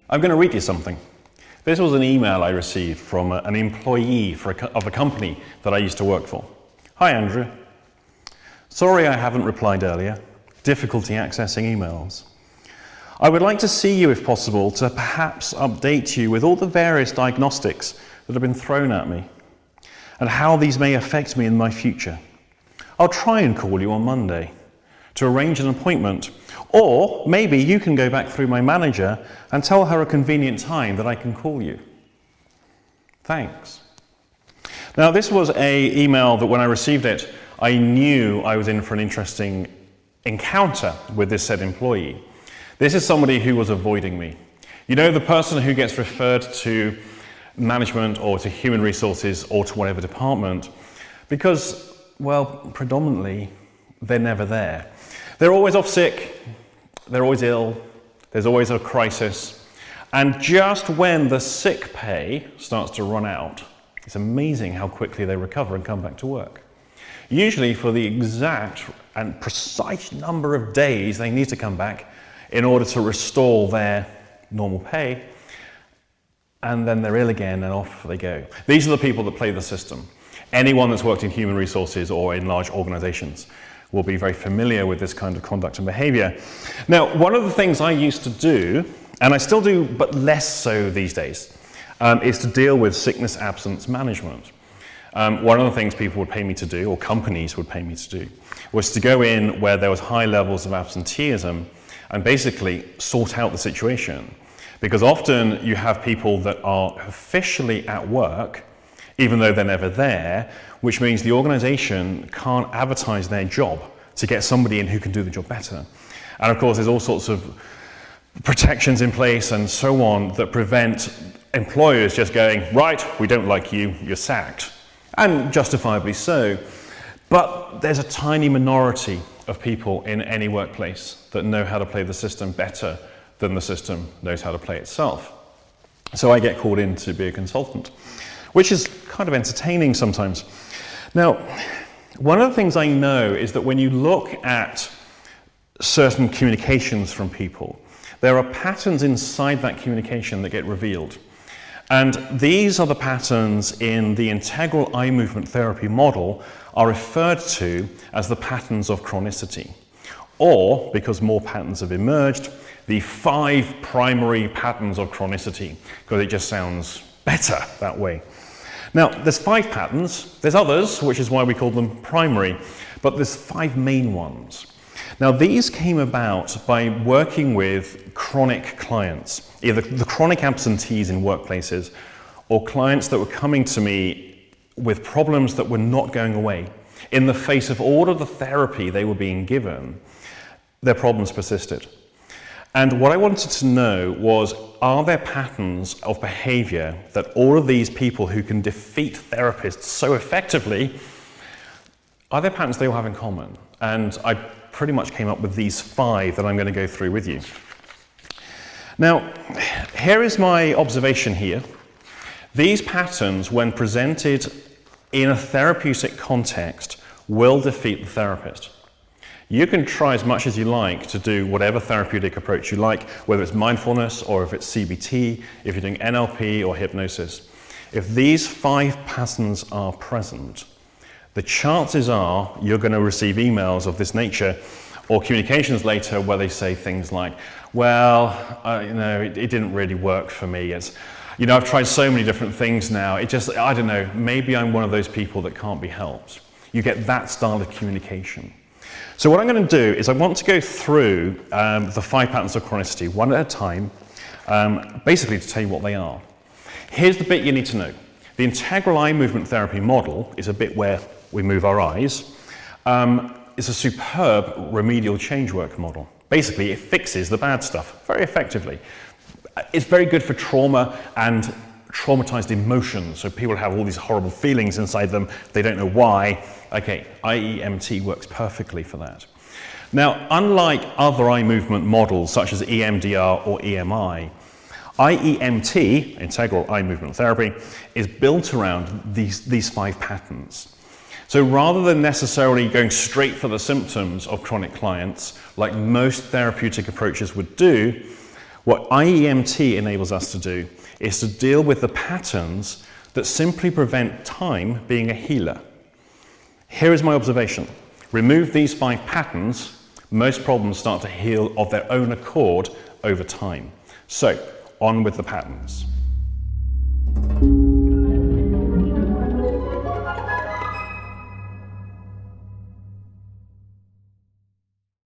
I'm going to read you something. This was an email I received from an employee of a company that I used to work for. Hi Andrew. Sorry I haven't replied earlier. Difficulty accessing emails. I would like to see you if possible to perhaps update you with all the various diagnostics that have been thrown at me and how these may affect me in my future. I'll try and call you on Monday to arrange an appointment, or maybe you can go back through my manager and tell her a convenient time that I can call you. Thanks. Now this was an email that when I received it, I knew I was in for an interesting encounter with this said employee. This is somebody who was avoiding me. You know, the person who gets referred to management or to human resources or to whatever department because, well, predominantly they're never there. They're always off sick, they're always ill, there's always a crisis, and just when the sick pay starts to run out, it's amazing how quickly they recover and come back to work. Usually for the exact and precise number of days they need to come back in order to restore their normal pay, and then they're ill again and off they go. These are the people that play the system. Anyone that's worked in human resources or in large organizations will be very familiar with this kind of conduct and behavior. Now, one of the things I used to do, and I still do, but less so these days, is to deal with sickness absence management. One of the things people would pay me to do, or companies would pay me to do, was to go in where there was high levels of absenteeism and basically sort out the situation. Because often you have people that are officially at work, even though they're never there, which means the organization can't advertise their job to get somebody in who can do the job better. And of course, there's all sorts of protections in place and so on that prevent employers just going, right, we don't like you, you're sacked. And justifiably so. But there's a tiny minority of people in any workplace that know how to play the system better than the system knows how to play itself. So I get called in to be a consultant, which is kind of entertaining sometimes. Now, one of the things I know is that when you look at certain communications from people, there are patterns inside that communication that get revealed. And these are the patterns in the integral eye movement therapy model are referred to as the patterns of chronicity. Or, because more patterns have emerged, the 5 primary patterns of chronicity, because it just sounds better that way. Now, there's 5 patterns, there's others, which is why we call them primary, but there's 5 main ones. Now, these came about by working with chronic clients, either the chronic absentees in workplaces or clients that were coming to me with problems that were not going away. In the face of all of the therapy they were being given, their problems persisted. And what I wanted to know was, are there patterns of behavior that all of these people who can defeat therapists so effectively, are there patterns they all have in common? And I pretty much came up with these 5 that I'm going to go through with you. Now, here is my observation here. These patterns, when presented in a therapeutic context, will defeat the therapist. You can try as much as you like to do whatever therapeutic approach you like, whether it's mindfulness or if it's CBT, if you're doing NLP or hypnosis. If these 5 patterns are present, the chances are you're going to receive emails of this nature or communications later where they say things like, well, it didn't really work for me. I've tried so many different things now. I don't know, maybe I'm one of those people that can't be helped. You get that style of communication. So what I'm going to do is I want to go through the 5 patterns of chronicity one at a time, basically to tell you what they are. Here's the bit you need to know. The integral eye movement therapy model is a bit where we move our eyes. It's a superb remedial change work model. Basically, it fixes the bad stuff very effectively. It's very good for trauma and traumatized emotions. So people have all these horrible feelings inside them. They don't know why. Okay, IEMT works perfectly for that. Now, unlike other eye movement models such as EMDR or EMI, IEMT, Integral Eye Movement Therapy, is built around these 5 patterns. So rather than necessarily going straight for the symptoms of chronic clients, like most therapeutic approaches would do, What IEMT enables us to do is to deal with the patterns that simply prevent time being a healer. Here is my observation. Remove these 5 patterns, most problems start to heal of their own accord over time. So, on with the patterns.